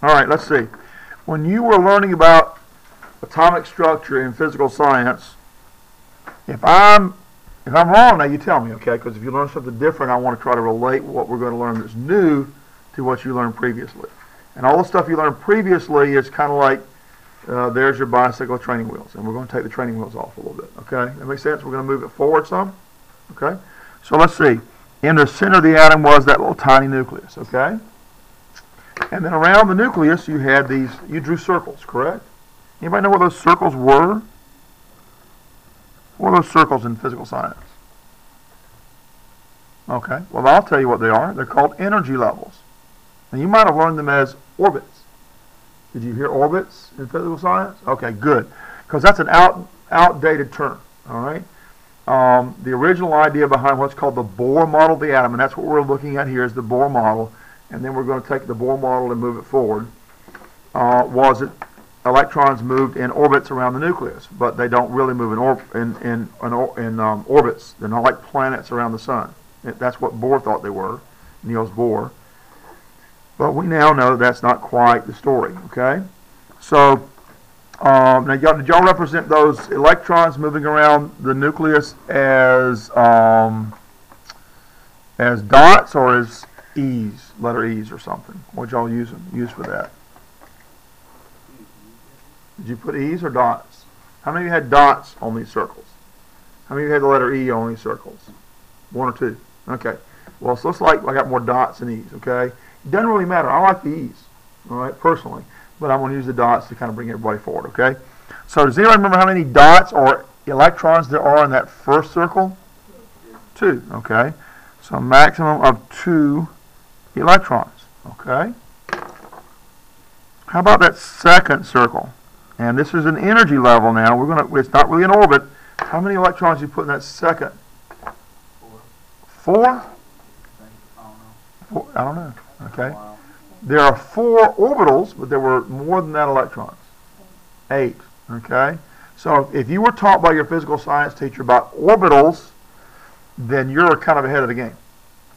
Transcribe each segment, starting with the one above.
All right, let's see. When you were learning about atomic structure in physical science, if I'm wrong, now you tell me, okay? Because if you learn something different, I want to try to relate what we're going to learn that's new to what you learned previously. And all the stuff you learned previously is kind of like, there's your bicycle training wheels, and we're going to take the training wheels off a little bit, okay? That makes sense? We're going to move it forward some, okay? So let's see. In the center of the atom was that little tiny nucleus, okay? And then around the nucleus, you had these, you drew circles, correct? Anybody know what those circles were? What are those circles in physical science? Okay, well, I'll tell you what they are. They're called energy levels. And you might have learned them as orbits. Did you hear orbits in physical science? Okay, good. Because that's an outdated term, all right? The original idea behind what's called the Bohr model of the atom, and that's what we're looking at here is the Bohr model, and then we're going to take the Bohr model and move it forward, was that electrons moved in orbits around the nucleus, but they don't really move in orbits. They're not like planets around the sun. That's what Bohr thought they were, Niels Bohr. But we now know that's not quite the story, okay? So, now did y'all represent those electrons moving around the nucleus as dots or as E's, letter E's or something? What y'all use for that? Did you put E's or dots? How many of you had dots on these circles? How many of you had the letter E on these circles? One or two? Okay. Well, so it looks like I got more dots than E's, okay? It doesn't really matter. I like the E's, all right, personally. But I'm going to use the dots to kind of bring everybody forward, okay? So does anybody remember how many dots or electrons there are in that first circle? 2, okay? So a maximum of 2 electrons, okay? How about that second circle? And this is an energy level now. It's not really an orbit. How many electrons do you put in that second? 4? 4? I don't know. Okay. There are 4 orbitals, but there were more than that electrons. 8. Okay. So if you were taught by your physical science teacher about orbitals, then you're kind of ahead of the game.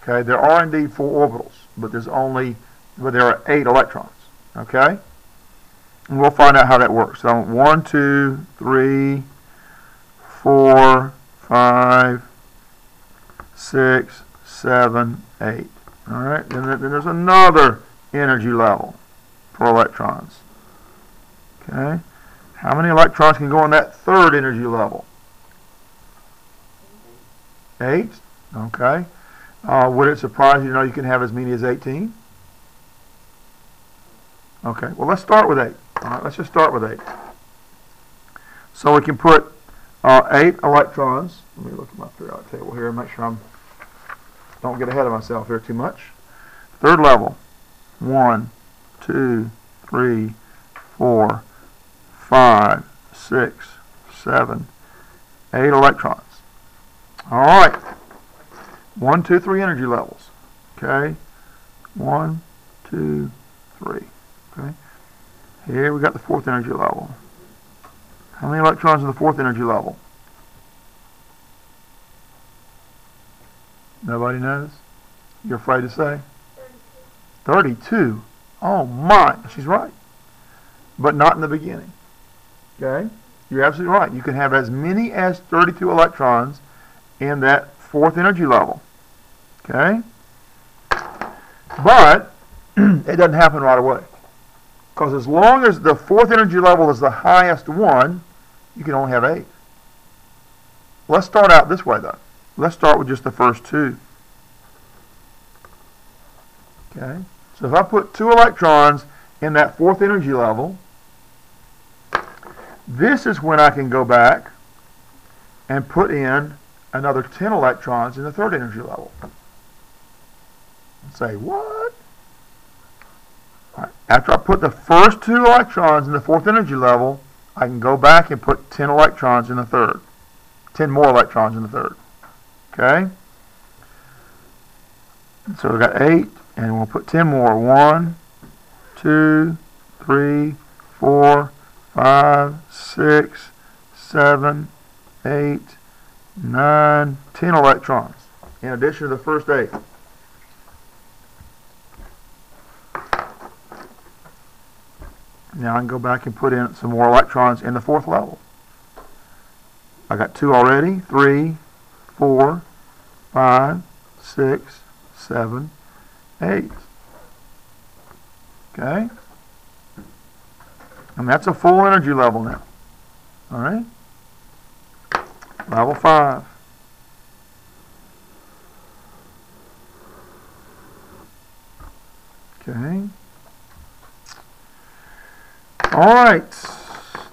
Okay. There are indeed 4 orbitals, but there are 8 electrons. Okay. And we'll find out how that works. So 1, 2, 3, 4, 5, 6, 7, 8. All right. Then there's another energy level for electrons. Okay. How many electrons can go in that third energy level? 8. Okay. Would it surprise you to know you can have as many as 18? Okay. Well, let's start with 8. All right. Let's just start with 8. So we can put 8 electrons. Let me look at my periodic table here and make sure don't get ahead of myself here too much. Third level. 1, 2, 3, 4, 5, 6, 7, 8 electrons. All right. 1, 2, 3 energy levels. Okay. 1, 2, 3. Okay. Here we got the 4th energy level. How many electrons in the 4th energy level? Nobody knows? You're afraid to say? 32. Oh my, she's right. But not in the beginning. Okay? You're absolutely right. You can have as many as 32 electrons in that 4th energy level. Okay? But it doesn't happen right away. Because as long as the 4th energy level is the highest one, you can only have 8. Let's start out this way though. Let's start with just the first 2. Okay? So if I put 2 electrons in that 4th energy level, this is when I can go back and put in another 10 electrons in the 3rd energy level. Say, what? All right. After I put the first 2 electrons in the 4th energy level, I can go back and put 10 electrons in the 3rd. 10 more electrons in the 3rd. Okay? So we got 8, and we'll put 10 more. 1, 2, 3, 4, 5, 6, 7, 8, 9, 10 electrons, in addition to the first 8. Now I can go back and put in some more electrons in the fourth level. I got 2 already, 3, 4, 5, 6, 7, 8. Okay? And that's a full energy level now. All right? Level 5. Okay. All right.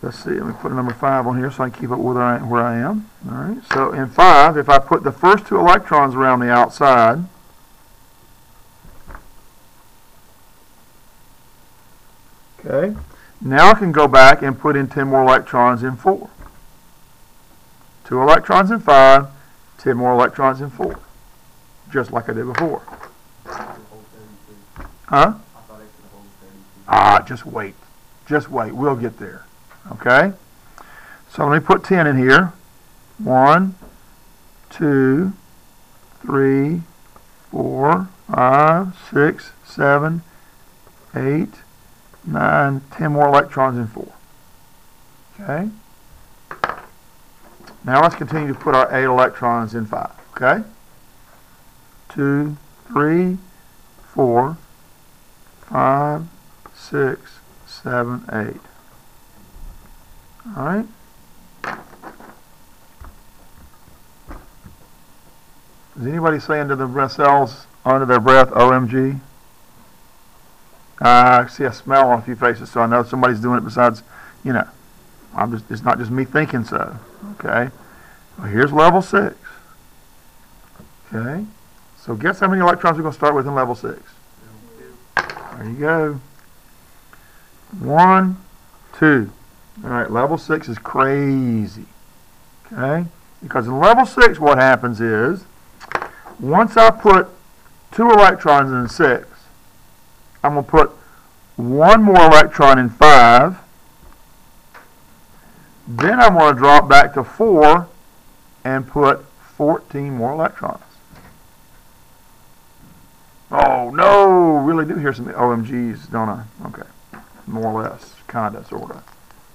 Let's see. Let me put a number 5 on here so I can keep it where I am. All right. So in 5, if I put the first 2 electrons around the outside, okay, now I can go back and put in 10 more electrons in 4. 2 electrons in 5, 10 more electrons in 4, just like I did before. Huh? Just wait. Just wait. We'll get there. Okay? So let me put 10 in here. 1, 2, 3, 4, 5, 6, 7, 8, 9, 10 more electrons in 4. Okay? Now let's continue to put our 8 electrons in 5. Okay? 2, 3, 4, 5, 6, 7, 8. All right? Is anybody saying to themselves under their breath, OMG? I see a smell on a few faces, so I know somebody's doing it besides, you know. It's not just me thinking so. Okay? Well, here's level 6. Okay? So guess how many electrons we're going to start with in level 6? There you go. 1, 2. All right, level 6 is crazy. Okay? Because in level 6, what happens is, once I put 2 electrons in 6, I'm going to put 1 more electron in 5. Then I'm going to drop back to 4 and put 14 more electrons. Oh, no! Really do hear some OMGs, don't I? Okay. More or less. Kind of, sort of.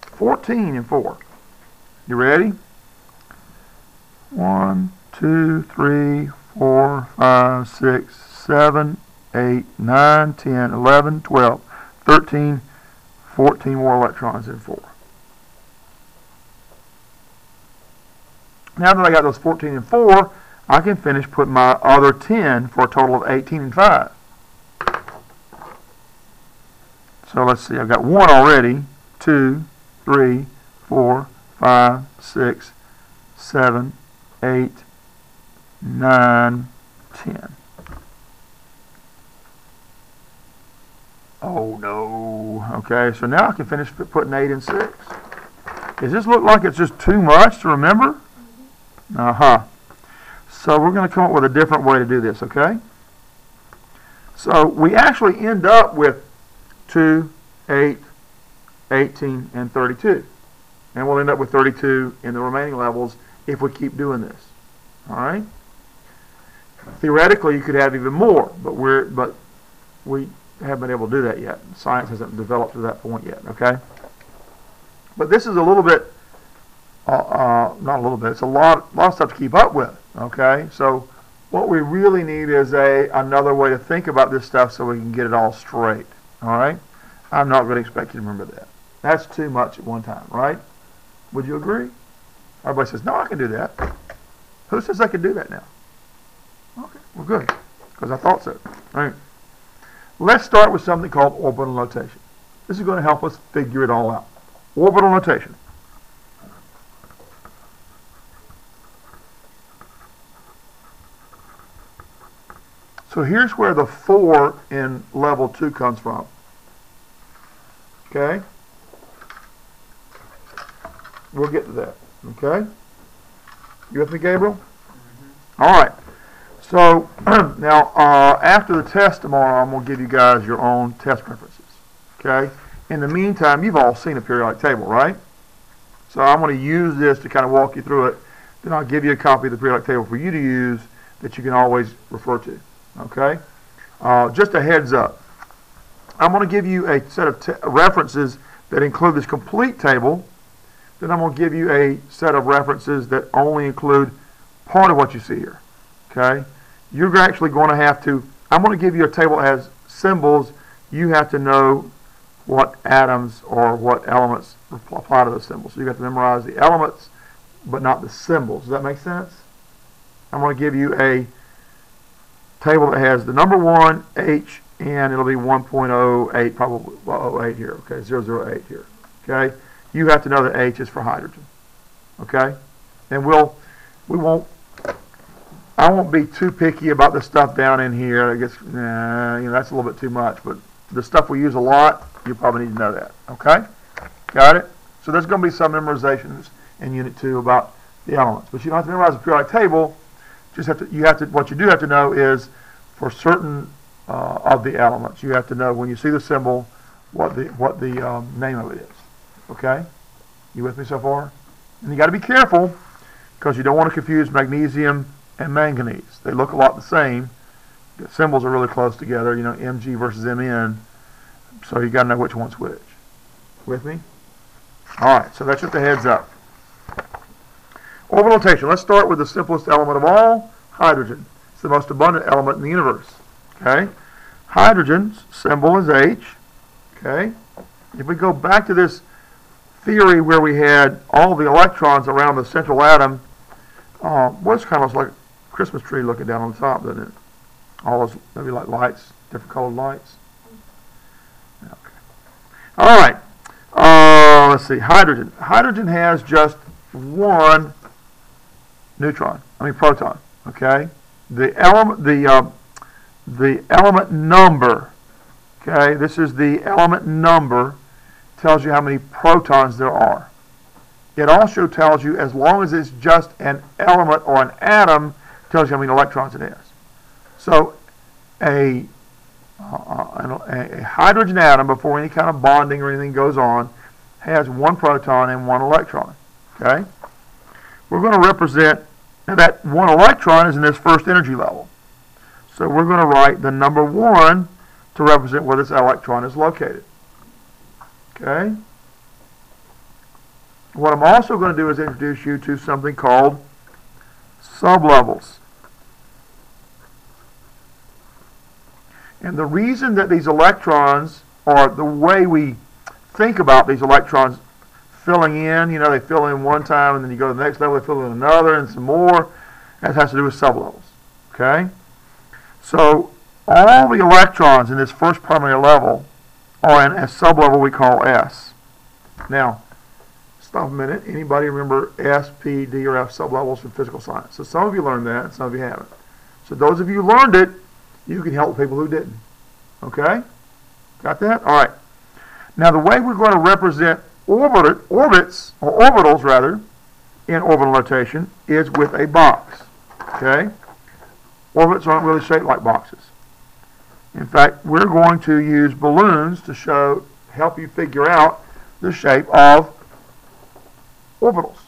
14 and 4. You ready? 1, 2, 3, 4, 5, 6, 7, 8, 9, 10, 11, 12, 13, 14 more electrons in 4. Now that I got those 14 and 4, I can finish putting my other 10 for a total of 18 and 5. So let's see, I've got 1 already, 2, 3, 4, 5, 6, 7, 8, 9, 10. Oh no. Okay, so now I can finish putting 8 and 6. Does this look like it's just too much to remember? Uh-huh. So we're going to come up with a different way to do this, okay? So we actually end up with 2, 8, 18, and 32. And we'll end up with 32 in the remaining levels if we keep doing this. All right? Theoretically, you could have even more, but we haven't been able to do that yet. Science hasn't developed to that point yet, okay? But this is a little bit, not a little bit, it's a lot of stuff to keep up with, okay? So what we really need is another way to think about this stuff so we can get it all straight, all right? I'm not going to expect you to remember that. That's too much at one time, right? Would you agree? Everybody says, no, I can do that. Who says I can do that now? Okay, well, good, because I thought so. All right. Let's start with something called orbital notation. This is going to help us figure it all out. Orbital notation. So here's where the 4 in level 2 comes from. Okay? We'll get to that. Okay? You with me, Gabriel? Mm-hmm. All right. So now, after the test tomorrow, I'm going to give you guys your own test references. Okay? In the meantime, you've all seen a periodic table, right? So I'm going to use this to kind of walk you through it. Then I'll give you a copy of the periodic table for you to use that you can always refer to. Okay? Just a heads up. I'm going to give you a set of references that include this complete table, then I'm going to give you a set of references that only include part of what you see here. Okay? You're actually going to have to, I'm going to give you a table that has symbols. You have to know what atoms or what elements apply to those symbols. So you have to memorize the elements, but not the symbols. Does that make sense? I'm going to give you a table that has the number 1, H, and it'll be 1.08, probably 08 here. Okay, 008 here. Okay, you have to know that H is for hydrogen. Okay, and I won't be too picky about the stuff down in here. I guess that's a little bit too much, but the stuff we use a lot, you probably need to know that. Okay, got it? So there's going to be some memorizations in Unit 2 about the elements, but you don't have to memorize the periodic table. What you do have to know is for certain of the elements, you have to know when you see the symbol what the name of it is. Okay, you with me so far? And you got to be careful because you don't want to confuse magnesium and manganese. They look a lot the same. The symbols are really close together. You know, Mg versus Mn. So you got to know which one's which. With me? All right. So that's just a heads up. Orbital notation. Let's start with the simplest element of all, hydrogen. It's the most abundant element in the universe. Okay? Hydrogen's symbol is H. Okay? If we go back to this theory where we had all the electrons around the central atom, what's kind of like a Christmas tree looking down on the top, doesn't it? All those, maybe like lights, different colored lights. Okay. All right. Let's see. Hydrogen. Hydrogen has just one proton. Okay. The element number. Okay. This is the element number. Tells you how many protons there are. It also tells you, as long as it's just an element or an atom, tells you how many electrons it has. So a hydrogen atom, before any kind of bonding or anything goes on, has one proton and one electron. Okay? We're going to represent, now that one electron is in this first energy level. So we're going to write the number 1 to represent where this electron is located. Okay? What I'm also going to do is introduce you to something called sublevels. And the reason that these electrons, or the way we think about these electrons filling in, they fill in one time and then you go to the next level, they fill in another and some more, that has to do with sublevels. Okay? So all the electrons in this first primary level are in a sublevel we call S. Now, stop a minute. Anybody remember S, P, D, or F sublevels from physical science? So some of you learned that, and some of you haven't. So those of you who learned it, you can help people who didn't. Okay? Got that? All right. Now the way we're going to represent orbitals in orbital notation is with a box. Okay? Orbits aren't really shaped like boxes. In fact, we're going to use balloons to help you figure out the shape of orbitals.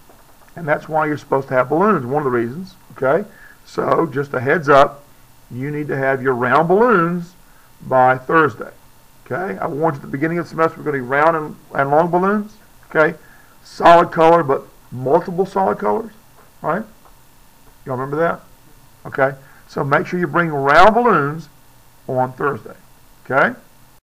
And that's why you're supposed to have balloons, one of the reasons. Okay? So just a heads up, you need to have your round balloons by Thursday. Okay? I warned you at the beginning of the semester we're going to be round and long balloons. Okay? Solid color, but multiple solid colors. Right? Y'all remember that? Okay? So make sure you bring round balloons on Thursday. Okay?